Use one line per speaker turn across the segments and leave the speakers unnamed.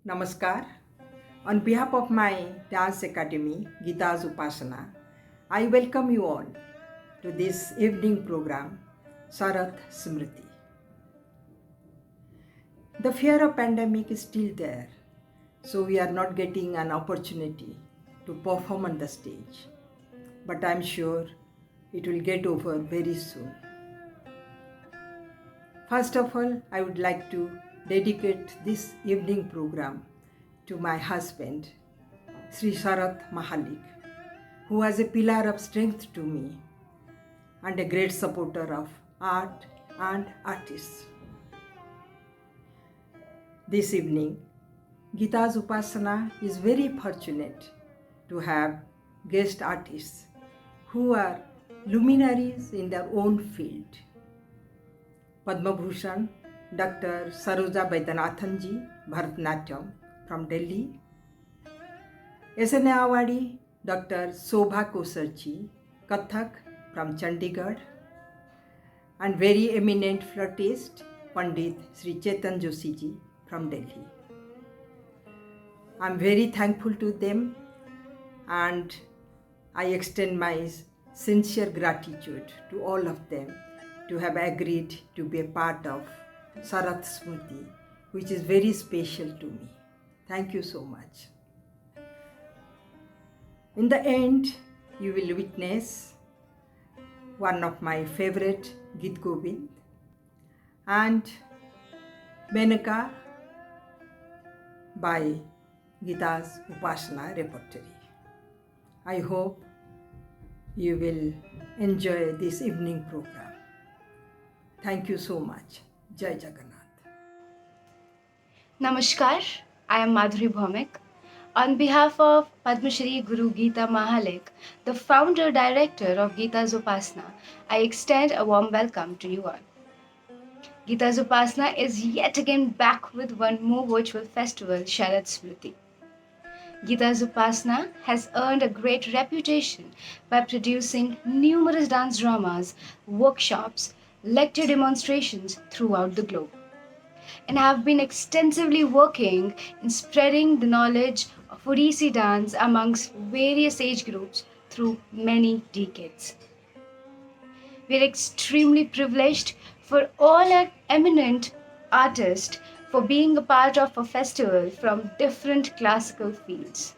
Namaskar. On behalf of my dance academy, Gita's Upasana, I welcome you all to this evening program, Sarat Smriti. The fear of pandemic is still there, so we are not getting an opportunity to perform on the stage. But I'm sure it will get over very soon. First of all, I would like to dedicate this evening program to my husband, Sri Sharath Mahalik, who was a pillar of strength to me and a great supporter of art and artists. This evening, Gita's Upasana is very fortunate to have guest artists who are luminaries in their own field. Padma Bhushan Dr. Saroja Vaidyanathan ji, Bharatanatyam from Delhi. SNA Awadi Dr. Shobha Kosarji, Kathak from Chandigarh. And very eminent flautist Pandit Sri Chetan Joshi ji from Delhi. I'm very thankful to them and I extend my sincere gratitude to all of them to have agreed to be a part of Sarat Smriti, which is very special to me. Thank you so much. In the end, you will witness one of my favorite Git Govind and Menaka by Gita's Upasana repertory. I hope you will enjoy this evening program. Thank you so much. Jai Jagannath.
Namaskar, I am Madhuri Bhaumik. On behalf of Padma Shri Guru Gita Mahalik, the founder director of Gita's Upasana, I extend a warm welcome to you all. Gita's Upasana is yet again back with one more virtual festival, Sharad Smriti. Gita's Upasana has earned a great reputation by producing numerous dance dramas, workshops, lecture demonstrations throughout the globe, and have been extensively working in spreading the knowledge of Odissi dance amongst various age groups through many decades. We are extremely privileged for all our eminent artists for being a part of a festival from different classical fields.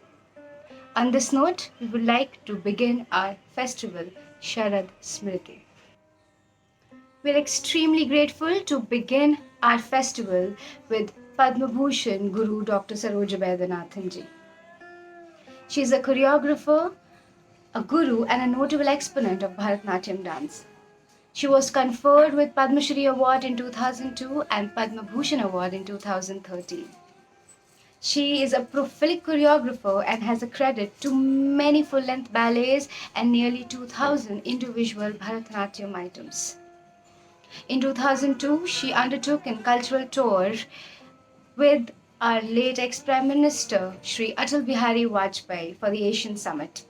On this note, we would like to begin our festival, Sharad Smriti. We are extremely grateful to begin our festival with Padma Bhushan Guru Dr. Saroja Vaidyanathan ji. She is a choreographer, a guru, and a notable exponent of Bharatanatyam dance. She was conferred with Padma Shri Award in 2002 and Padma Bhushan Award in 2013. She is a prolific choreographer and has a credit to many full-length ballets and nearly 2,000 individual Bharatanatyam items. In 2002, she undertook a cultural tour with our late ex-Prime Minister, Shri Atal Bihari Vajpayee, for the Asian Summit.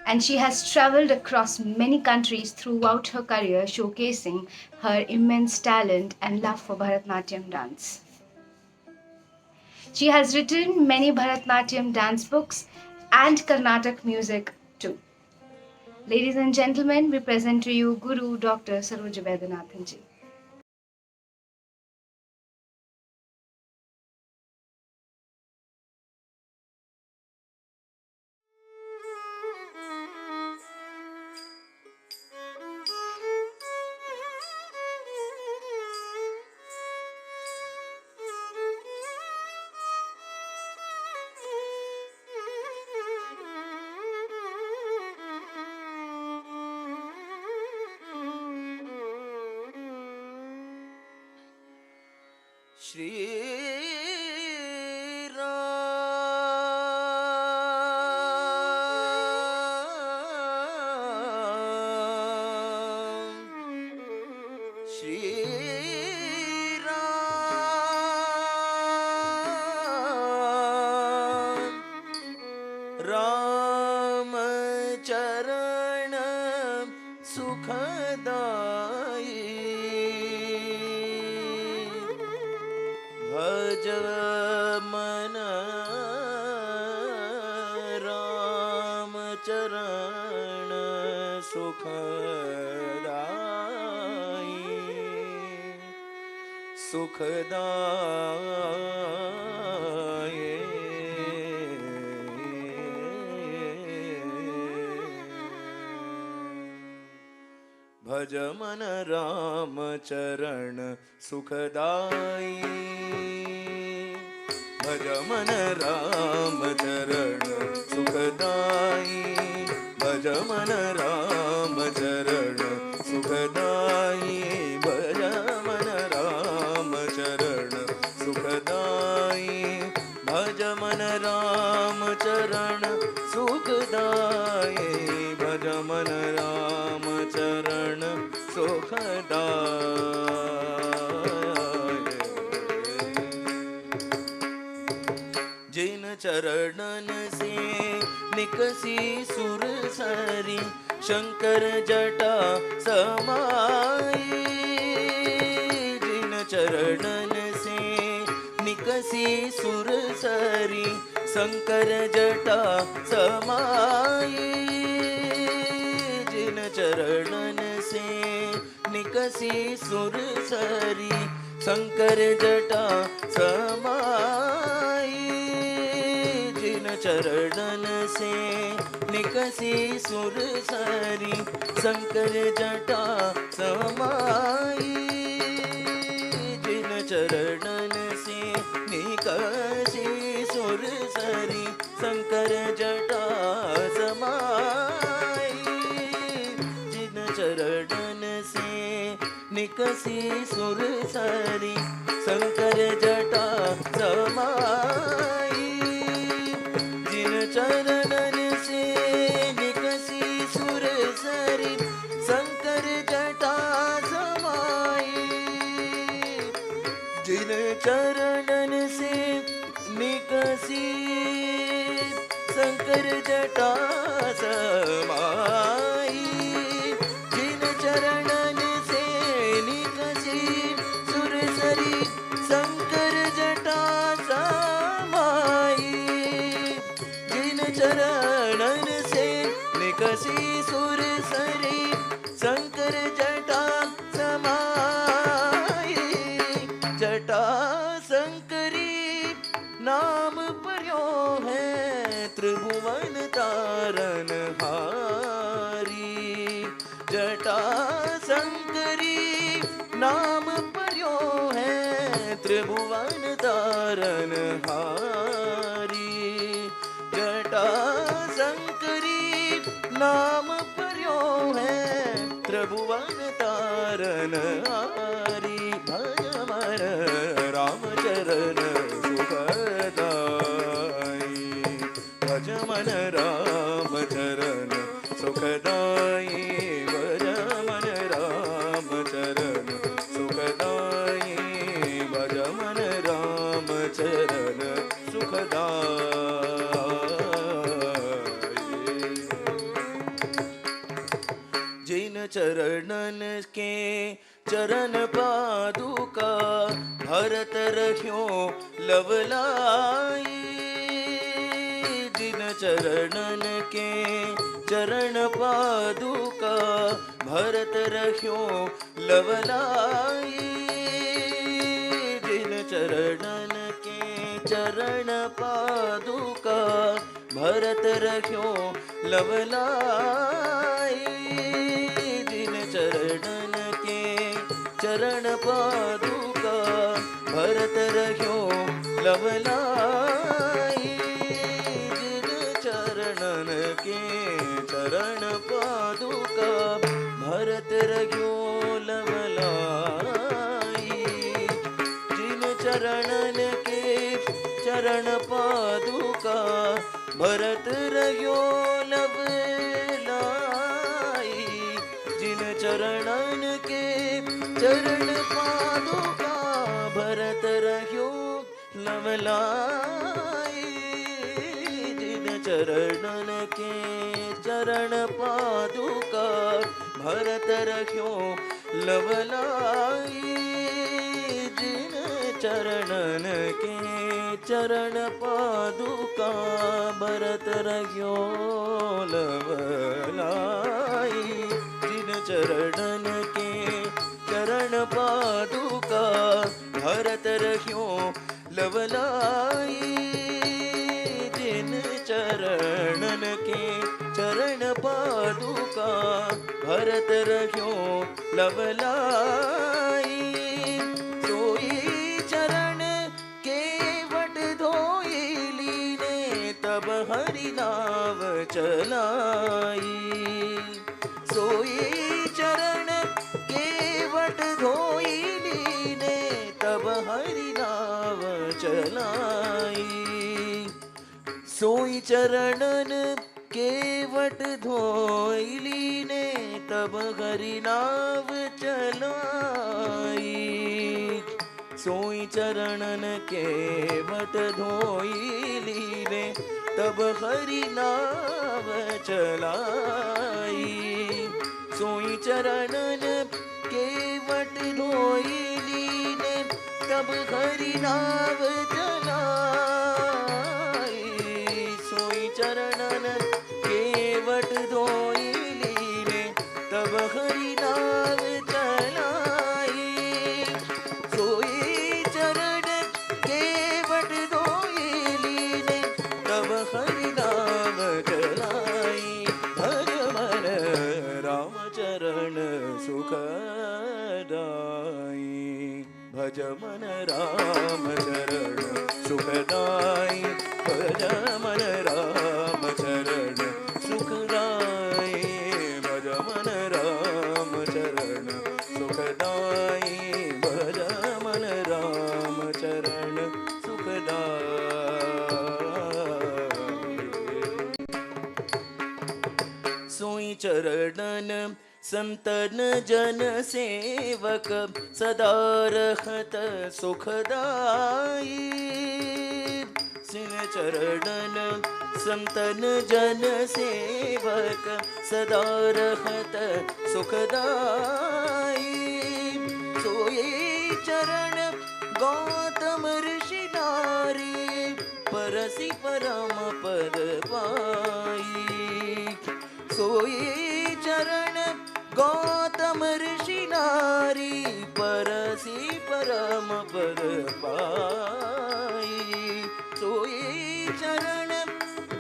And she has traveled across many countries throughout her career, showcasing her immense talent and love for Bharatanatyam dance. She has written many Bharatanatyam dance books and Carnatic music too. Ladies and gentlemen, we present to you Guru Dr. Saroja Vaidyanathan ji.
Shri Ram, Shri Ram, Ram Charanam सुखदाई भज मन राम चरण सुखदाई सुखदाई भज मन राम चरण सुखदाई भज मन राम चरण सुखदाई भज मन राम चरण सुखदाई भज मन राम चरण सुखदाई भज मन राम चरण सुखदाई भज मन राम चरण सुखदाई जिन चरणन से निकसी सुर सरी शंकर जटा समाई जिन चरणन से निकसी सुर सरी शंकर जटा समाई जिन चरणन से निकसी सुर सरी शंकर जटा समाई जिन चरणन से निकसी सुर सरी शंकर जटा समाई जिन चरणन से निकसी सुर सरी शंकर जटा समाई जिन चरणन से निकसी सुर सरी शंकर जटा समाई जिन चरणन से निकसी सुर सरी शंकर जटा समाई जिन चरणन से निकसी शंकर जटा समाई जिन चरणन से निकसी सुर सरी शंकर जटा समाई जिन चरणन से निकसी सुर सरी शंकर जटा समाई जटा शंकरी नाम पर्यो है त्रिभुवन तारन हारी जटा शंकरी नाम पर्यो है त्रिभुवन तारन हारी जटा शंकरी नाम पर्यो है त्रिभुवन तारन हारी भज मन राम चरण सुखदाई भज मन राम चरण सुखदाई भज मन राम चरण सुखदाई भज मन राम चरण सुखदाई जिन चरणन के चरण पादुका भरत रह्यो लवलाई जिन चरणन के चरण पादुका भरत रह्यो लवलाई जिन चरणन के चरण पादुका भरत रह्यो लवलाई जिन चरणन के चरण पादुका भरत रह्यो लवलाई जिन चरणन के चरण पादुका भरत रह्यो लवलाई जिन चरणन के चरण पादुका भरत रह्यो लवलाई जिन चरणन के चरण पादुका भरत रह्यो लवलाई जिन चरणन के चरण पादुका भरत रख्यो लवलाई जिन चरणन के चरण पादुका भरत रख्यो लवलाई जिन चरणन के चरण पादुका भरत रख्यो लवलाई जिन चरणन के चरण पादुका भरत रख्यो लवलाई सोई चरण केवट धोई लीने तब हरि नाव चलाई सोई चरण केवट धोई लीने तब हरि नाव चलाई सोई चरणन केवट धोइली ने तब हरि नाव चलाई सोई चरणन केवट धोइली ने तब हरि नाव चलाई सोई चरणन केवट धोइली ने तब हरि नाव चलाई सोई चरणन केवट धोइली ने तब हरि नाव चलाई सोई चरण केवट धोइली ने तब हरि नाव चलाई भज मन राम चरण सुखदाई भज मन राम चरण सुखदाई भज मन राम चरण सुखदाई भज मन राम चरण सुखदाई भज मन राम चरण सुखदाई सोई चरणन संतन जन सेवक सदा रहत सुखदाई सिन चरणन संतन जन सेवक सदा रहत सुखदाई सोई चरण गौतम ऋषि नारी परसि परम पद पाई सोई चरण गौतम ऋषि नारी परसि परम पद पाई सोई चरण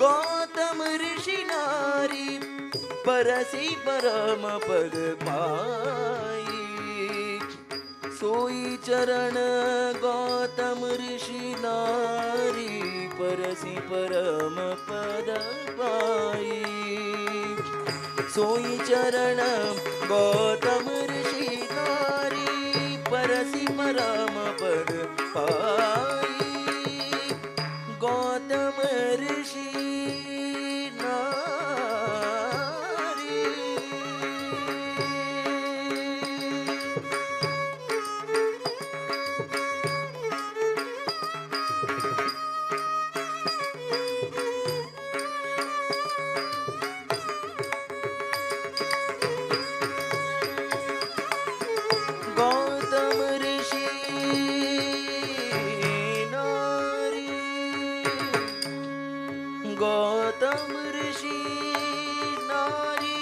गौतम ऋषि नारी परसि परम पद पाई सोई चरण गौतम ऋषि नारी परसि परम पद पाई सोई चरण गौतम ऋषि नारी परसि परम पद पाई गौतम ऋषि नारी गौतम ऋषि नारी गौतम ऋषि नारी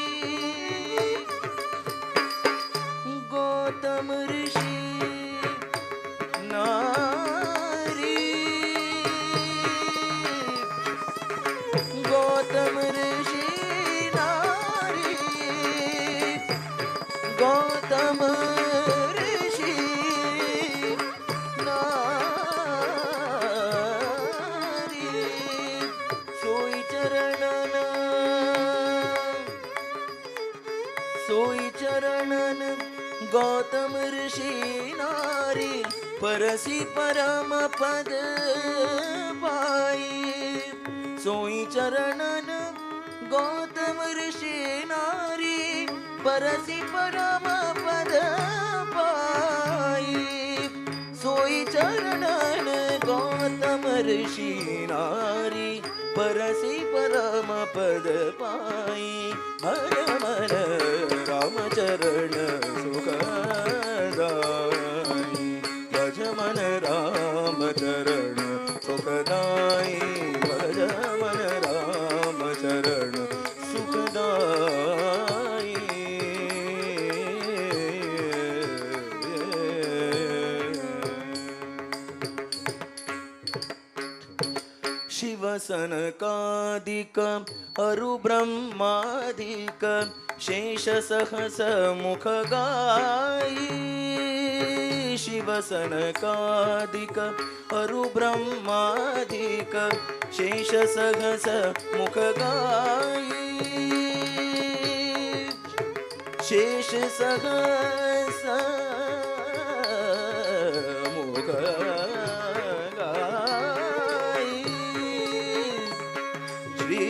गौतम ऋषि नारी गौतम ऋषि नारी गौतम ऋषि नारी सोई चरणन गौतम ऋषि नारी परसि परम पद पाई सोई चरणन गौतम ऋषि नारी परसि परम पद पाई सोई चरणन गौतम ऋषि नारी परसि परम पद पाई हर मन राम चरण सुखदाई भज मन राम चरण सुखदाई भज मन राम चरण सुखदाई शिव सनकादिक अरु ब्रह्मादिक शेष सहस मुख गाई शिव सनकादिक अरु ब्रह्मादिक शेष सहस मुख गाई शेष सहस मुख गाई श्री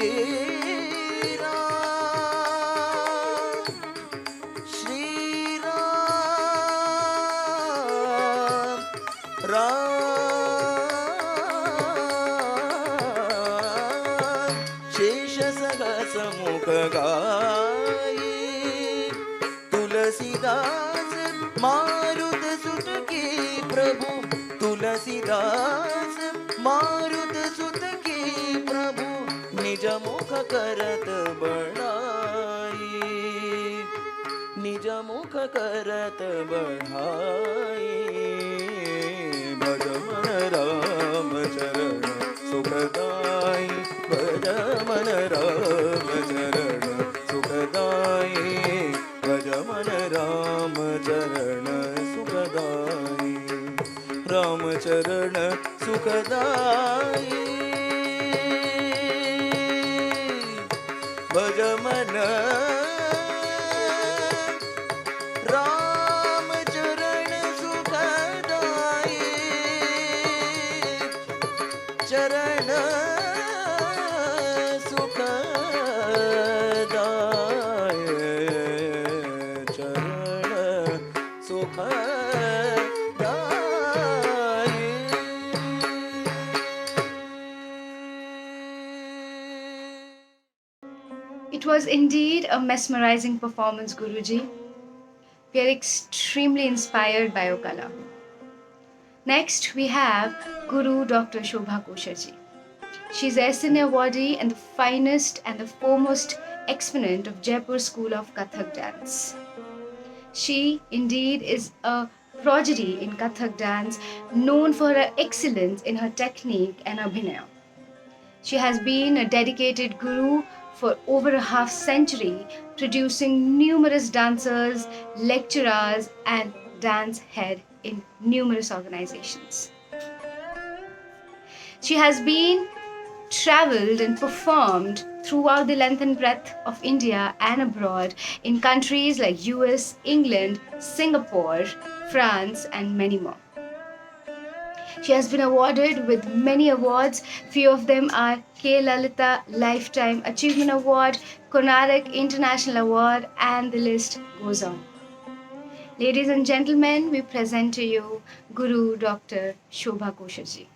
शेष सहस मुख गाई तुलसीदास मारुत सुत की प्रभु तुलसीदास मारुत सुत की प्रभु निज मुख करत बढ़ाई निज मुख करत बढ़ाई भज मन राम चरण सुखदाई भज मन राम चरण सुखदाई भज मन राम चरण सुखदाई राम चरण सुखदाई भज मन राम चरण सुखदाई चरण सुखदाई चरण सुखदाई
It was indeed a mesmerizing performance, Guruji. We are extremely inspired by your kala. Next, we have Guru Dr. Shobha Kosharji. She is SNA awardee and the finest and the foremost exponent of Jaipur School of Kathak dance. She indeed is a prodigy in Kathak dance, known for her excellence in her technique and abhinaya. She has been a dedicated guru for over a half century, producing numerous dancers, lecturers, and dance head in numerous organizations. She has been traveled and performed throughout the length and breadth of India and abroad in countries like US, England, Singapore, France, and many more. She has been awarded with many awards. Few of them are K. Lalita Lifetime Achievement Award, Konark International Award, and the list goes on. Ladies and gentlemen, we present to you Guru Dr. Shobha Kosharji.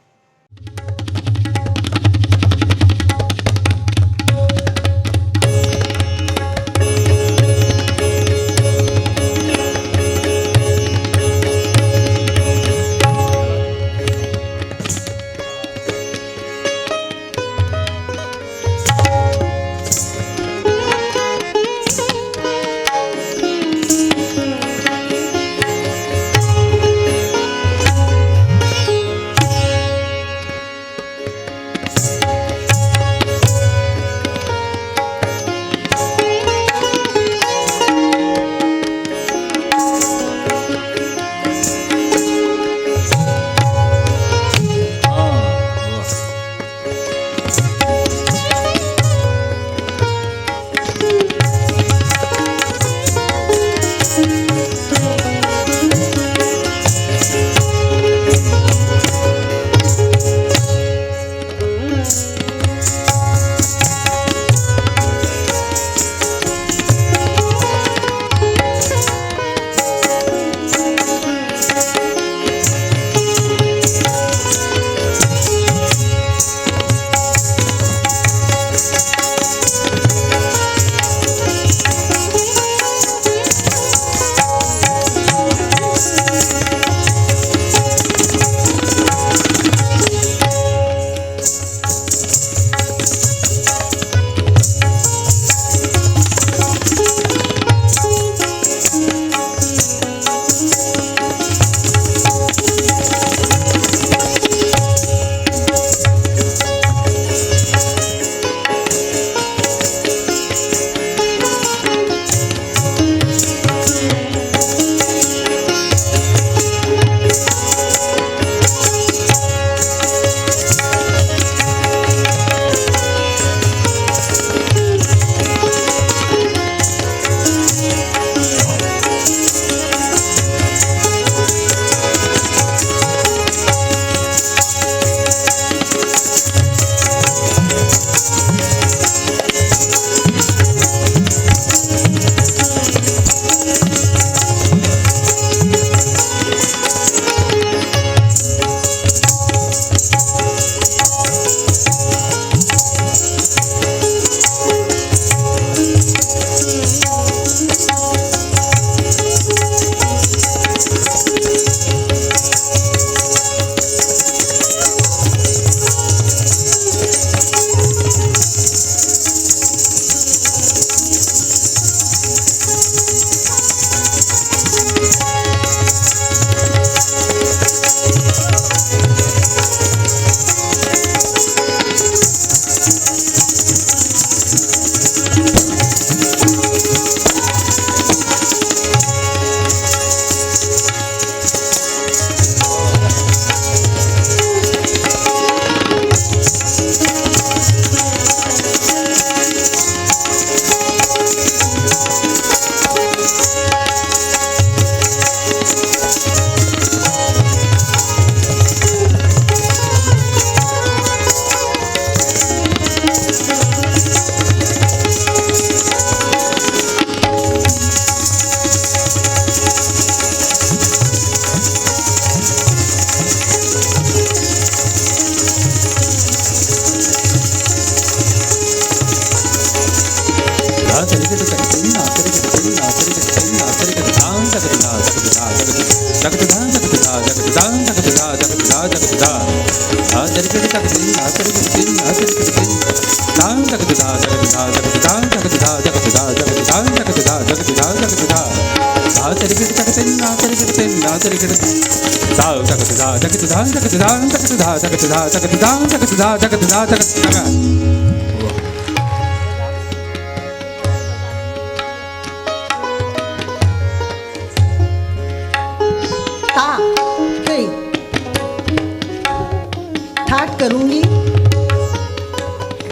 ठाट करूंगी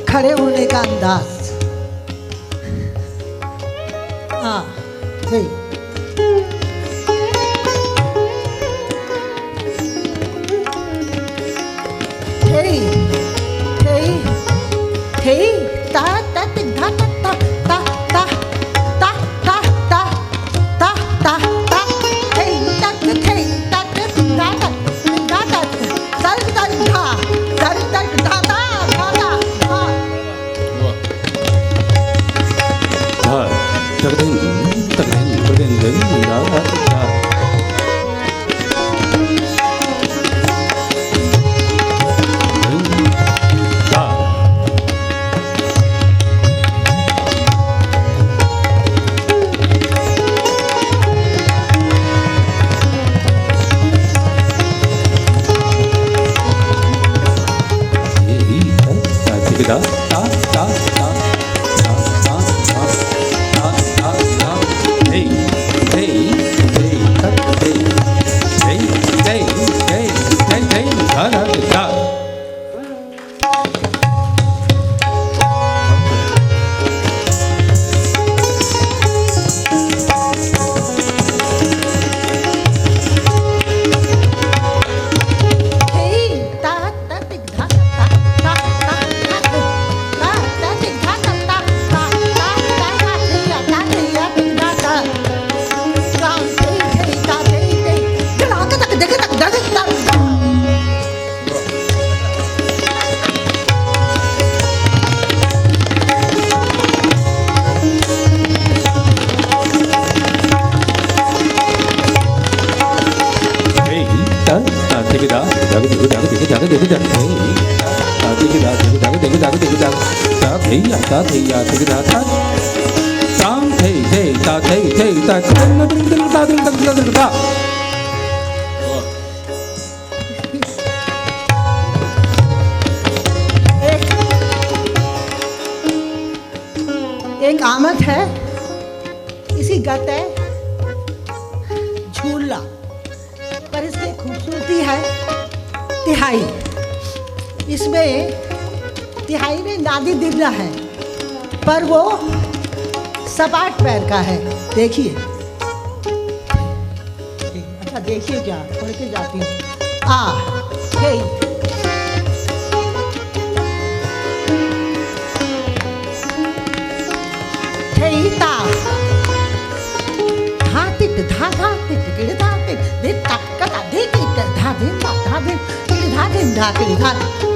खड़े होने का अंदाज। हाँ ठीक। एक आमद है, इसी गत है झूला, पर इसकी खूबसूरती है तिहाई। इसमें तिहाई में नादी दिल्ला है, पर वो सपाट पैर का है। देखिए, अच्छा देखिए क्या पढ़ के जाती हूँ। ता धा तिट धा धा तिट किड़ धा तिट दे ता कता दे तिट धा दे ता धा दे किड़ धा दे धा किड़ धा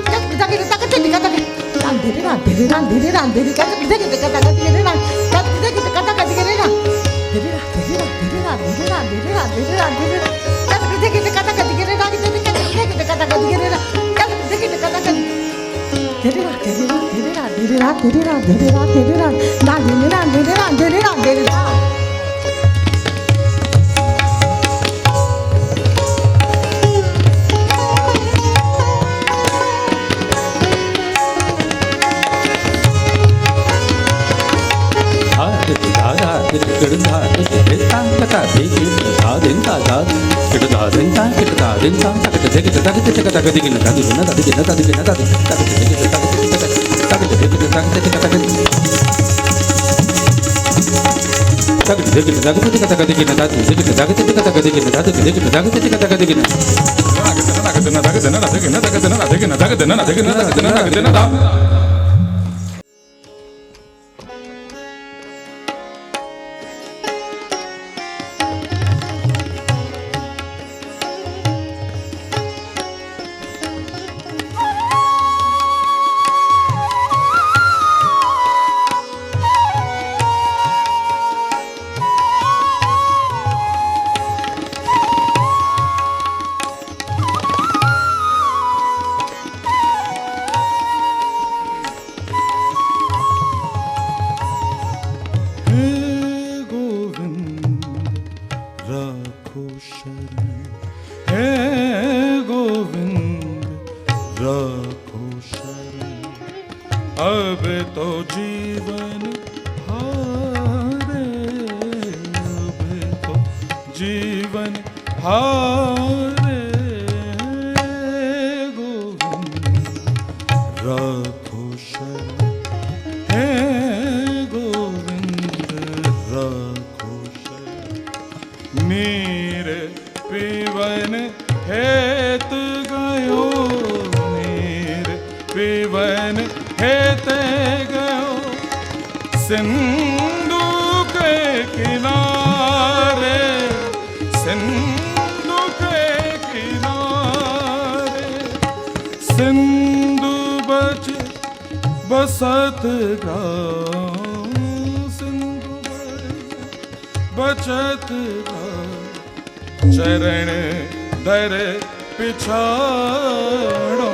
तक धा किड़ तक तिट कता रान दे रे रान दे रे रान दे रे रान दे रे कता दे के कता दे रे रान कता दे के कता कता दे रे रान दे रे रान दे रे रान दे रे रान दे रे रान दे रे रान दे रे कता दे के कता कता दे रे रान दे के कता कता दे रे रान कता दे के कता कता दे रे रान दे रे रान दे रे रान दे रे रान दे रे रान दे रे रान दे रे रान ना दे रे रान दे रे रान दे रे रान दे रे रान।
हारे गोविंद रखो शरण हे गोविंद रखो शरण मेरे पीवन हेत गयो मेरे पीवन हेत गयो सिंधु के किनारे सिंधु के किनारे सिंधु बच बसत ग्राम सिंधु बचत ग्राम चरण दर पिछाड़ो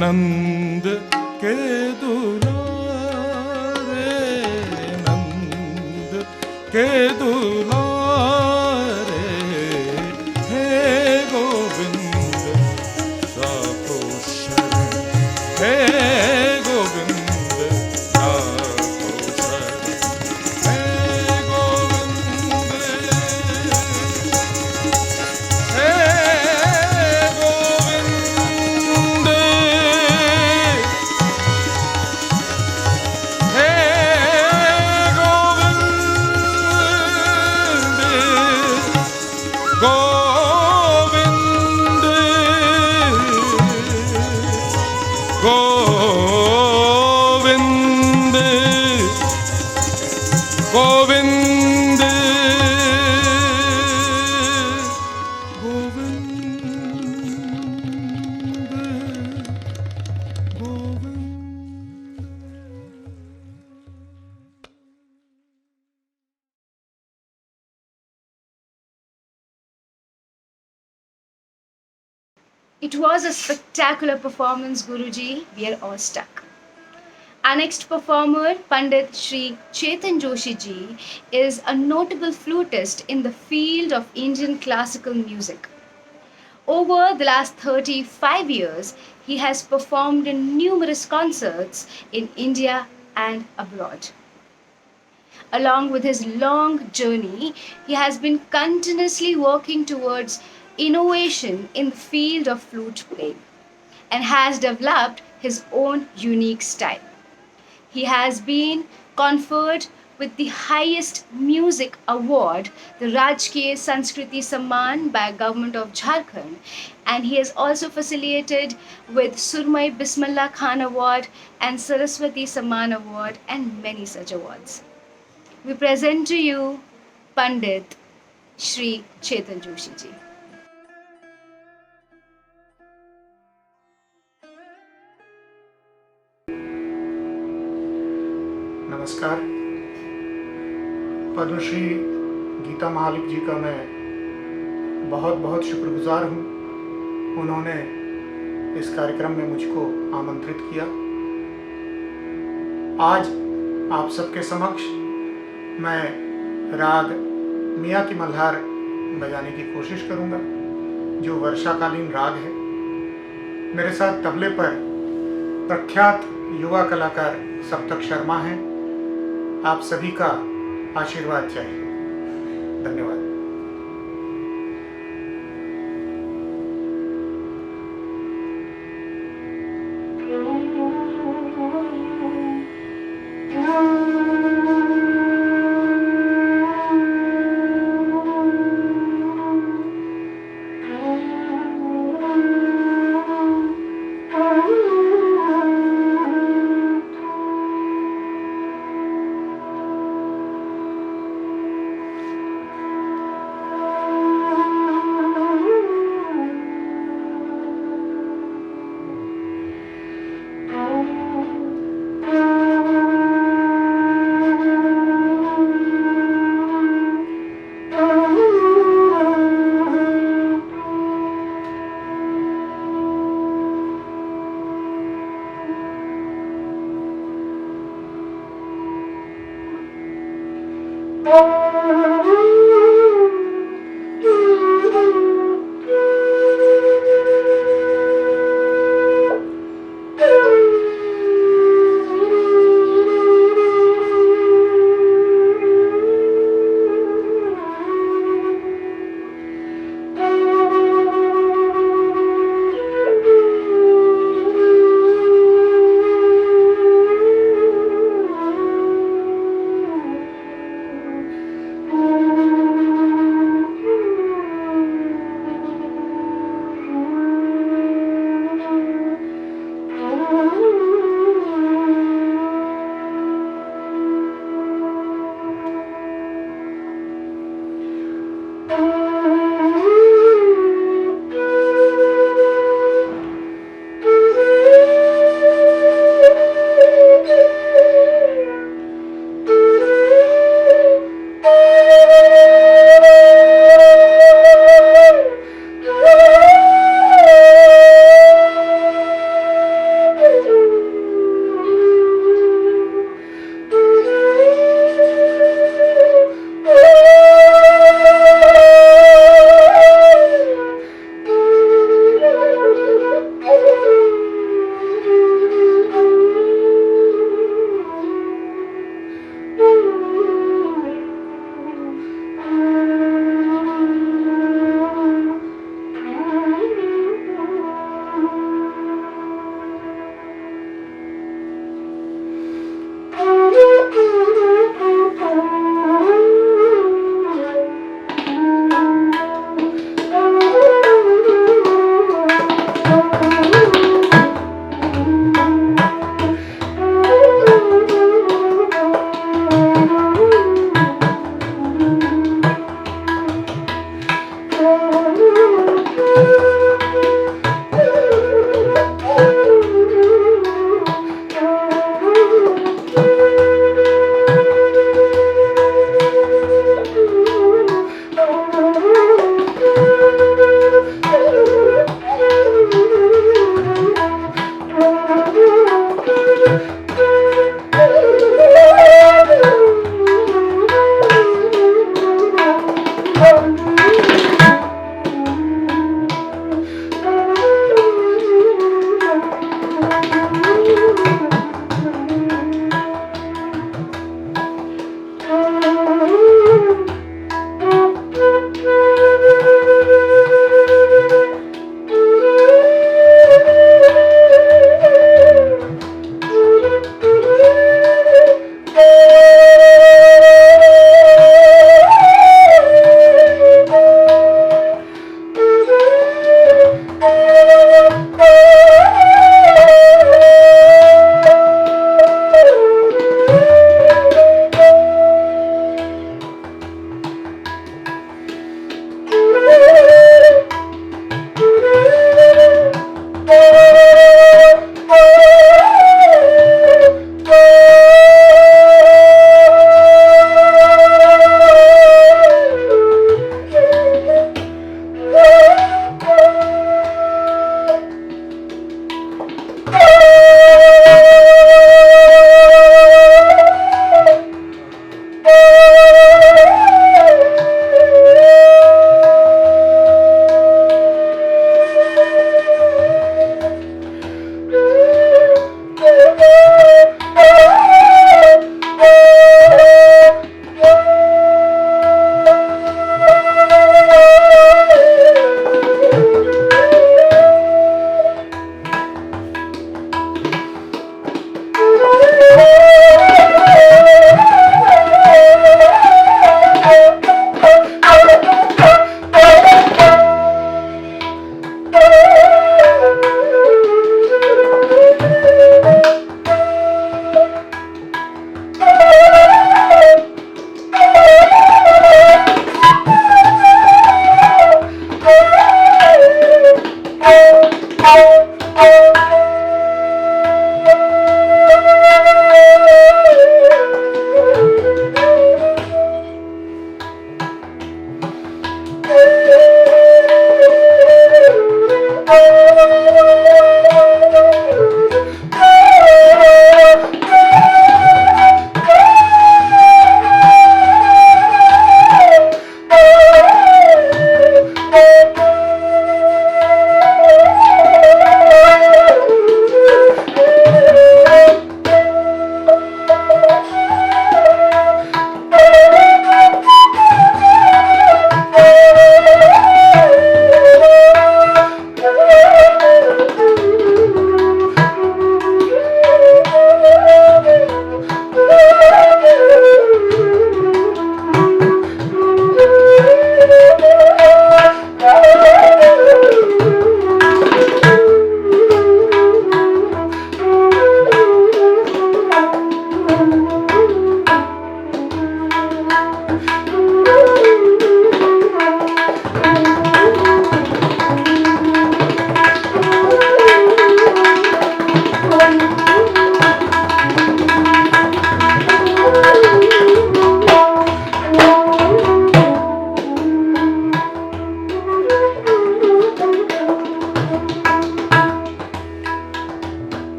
नंद के दुलारे नंद के दुलारे हे गोविंद राखो शरण
It was a spectacular performance, Guruji. We are all stuck. Our next performer, Pandit Sri Chetan Joshi ji, is a notable flutist in the field of Indian classical music. Over the last 35 years, he has performed in numerous concerts in India and abroad. Along with his long journey, he has been continuously working towards innovation in the field of flute playing and has developed his own unique style. He has been conferred with the highest music award, the Rajkiya Sanskriti Samman by Government of Jharkhand, and he has also facilitated with Surmai Bismillah Khan Award and Saraswati Samman Award and many such awards. We present to you Pandit Sri Chetan Joshi ji.
नमस्कार। पद्मश्री गीता महालिक जी का मैं बहुत बहुत शुक्रगुजार हूँ। उन्होंने इस कार्यक्रम में मुझको आमंत्रित किया। आज आप सबके समक्ष मैं राग मियाँ की मल्हार बजाने की कोशिश करूँगा, जो वर्षाकालीन राग है। मेरे साथ तबले पर प्रख्यात युवा कलाकार सप्तक शर्मा हैं। आप सभी का आशीर्वाद चाहिए। धन्यवाद।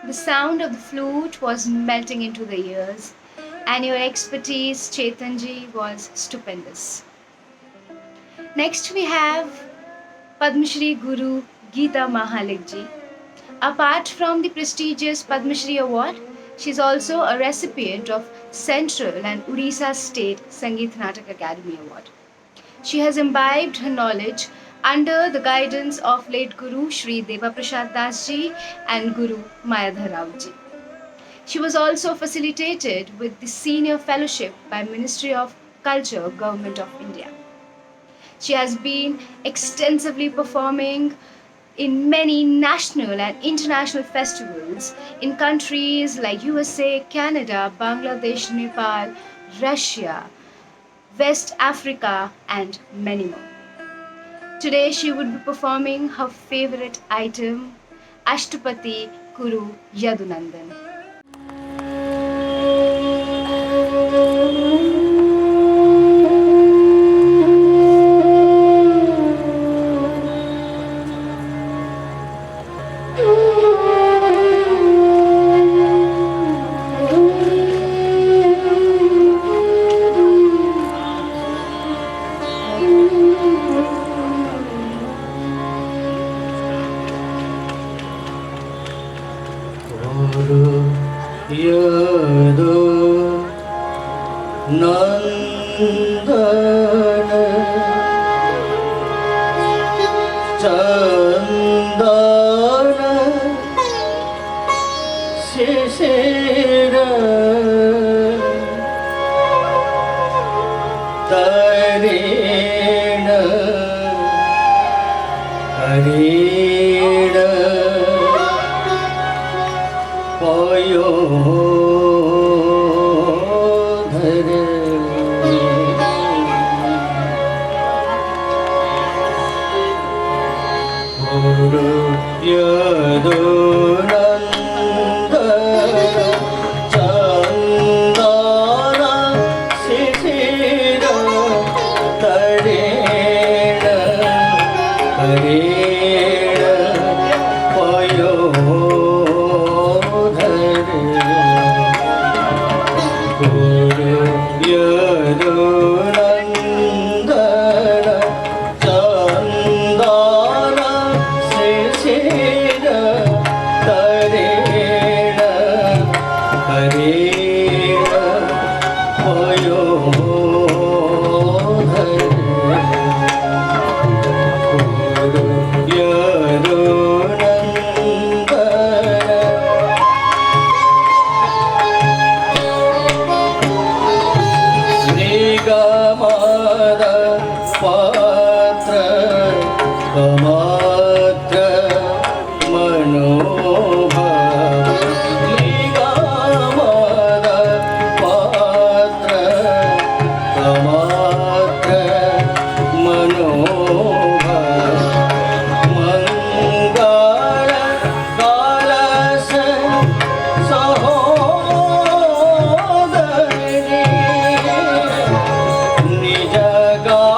The sound of the flute was melting into the ears, and your expertise, Chetanji, was stupendous. Next, we have Padma Shri Guru Geeta Mahalik ji. Apart from the prestigious Padma Shri Award, she is also a recipient of Central and Odisha State Sangeet Natak Academy Award. She has imbibed her knowledge under the guidance of late Guru Shri Deva Prasad Das ji and Guru Mayadhar Rao ji. She was also facilitated with the Senior Fellowship by Ministry of Culture, Government of India. She has been extensively performing in many national and international festivals in countries like USA, Canada, Bangladesh, Nepal, Russia, West Africa, and many more. Today she would be performing her favorite item, Ashtapati Kuru Yadunandan.
Nijaga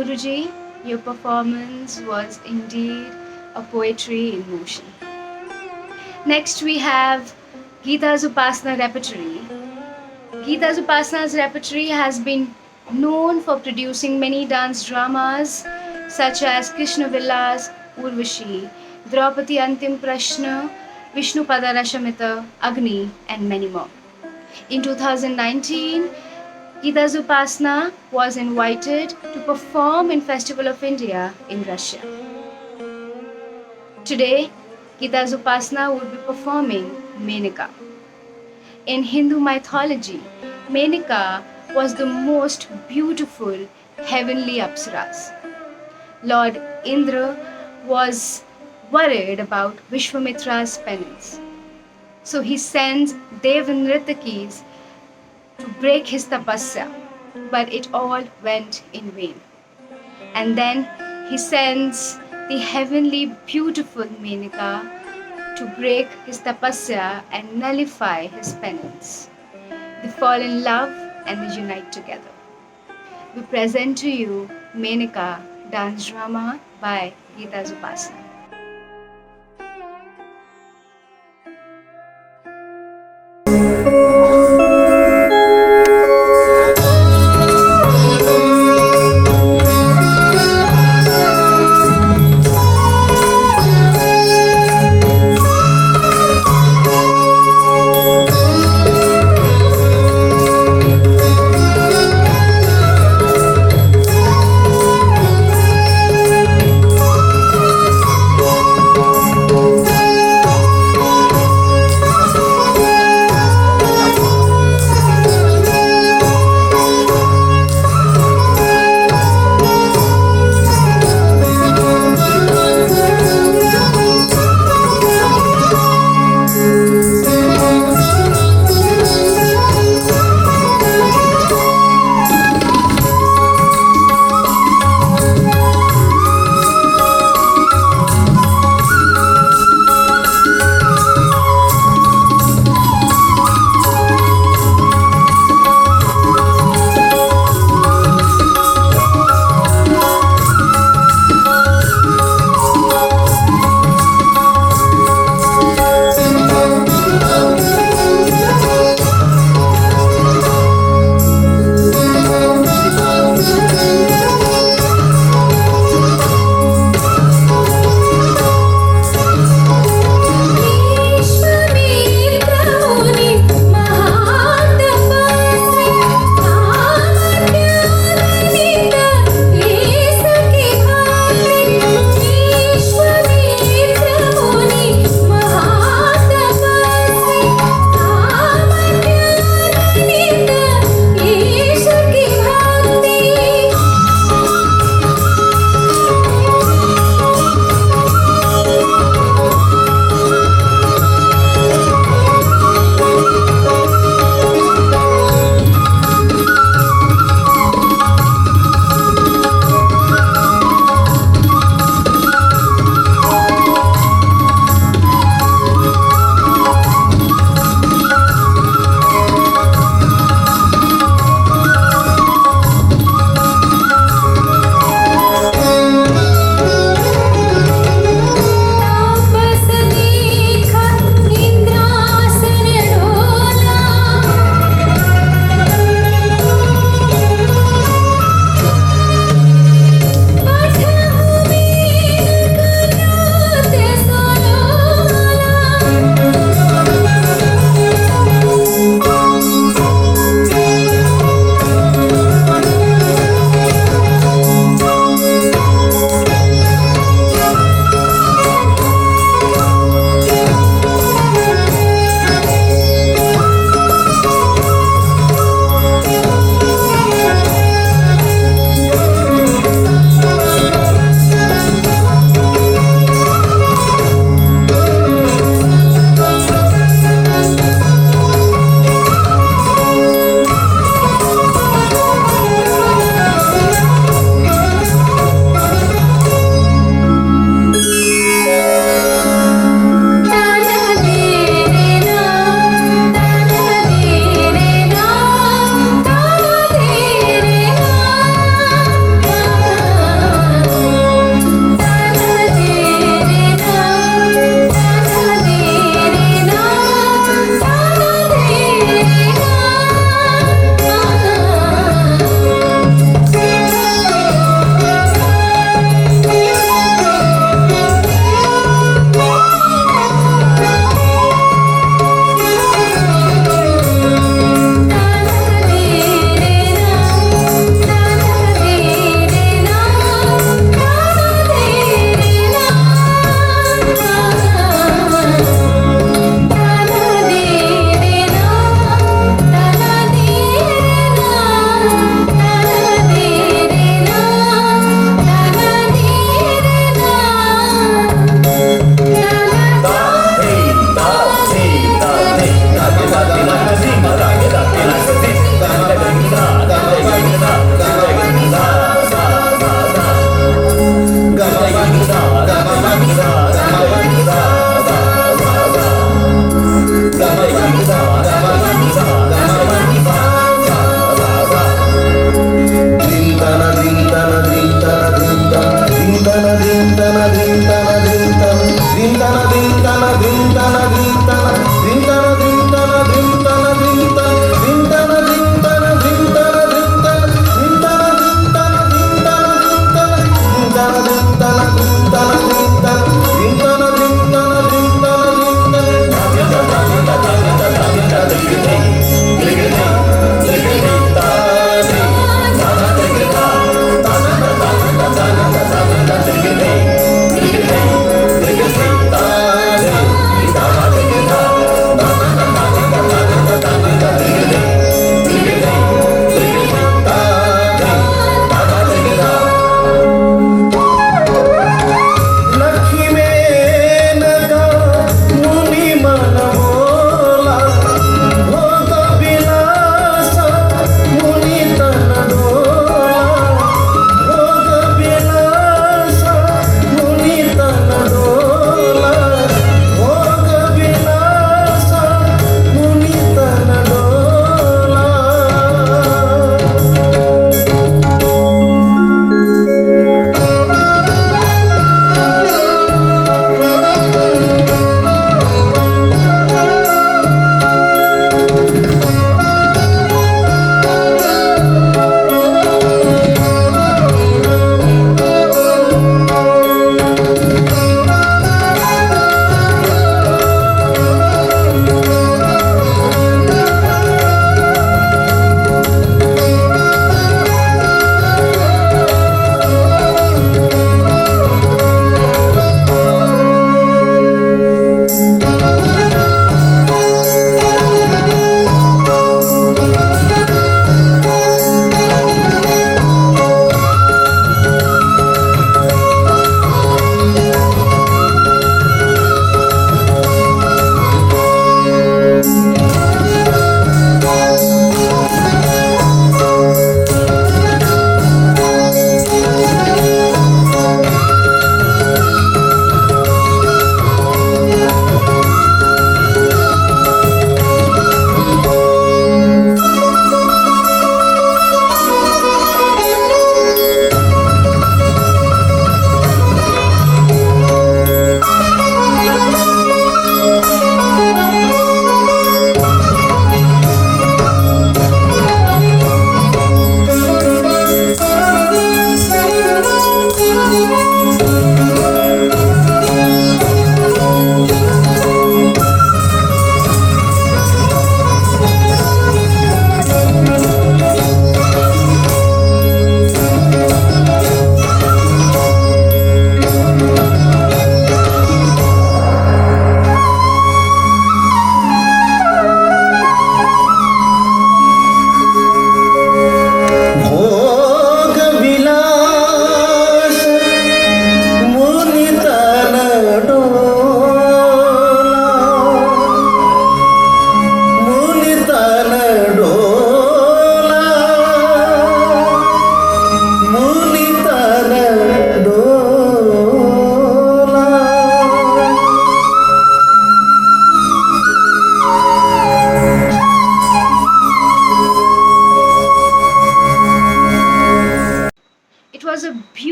Guruji, your performance was indeed a poetry in motion. Next we have Geeta's Upasana repertory. Geeta's Upasana's repertory has been known for producing many dance dramas such as Krishna Vilas, Urvashi, Draupadi Antim Prashna, Vishnu Pada Rashamita, Agni, and many more. In 2019, Geeta's Upasana was invited to perform in Festival of India in Russia. Today, Geeta's Upasana will be performing Menaka. In Hindu mythology, Menaka was the most beautiful heavenly apsaras. Lord Indra was worried about Vishwamitra's penance. So he sends Devanritakis to break his tapasya, but it all went in vain. And then he sends the heavenly beautiful Menaka to break his tapasya and nullify his penance. They fall in love and they unite together. We present to you Menaka dance drama by Geeta's Upasana.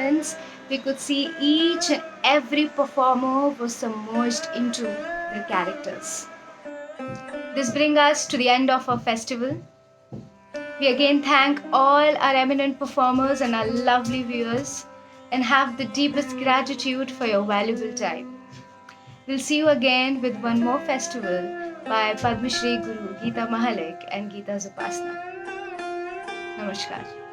performance, we could see each and every performer was submerged into their characters. This brings us to the end of our festival. We again thank all our eminent performers and our lovely viewers and have the deepest gratitude for your valuable time. We'll see you again with one more festival by Padma Shri Guru Geeta Mahalik and Geeta's Upasana. Namaskar.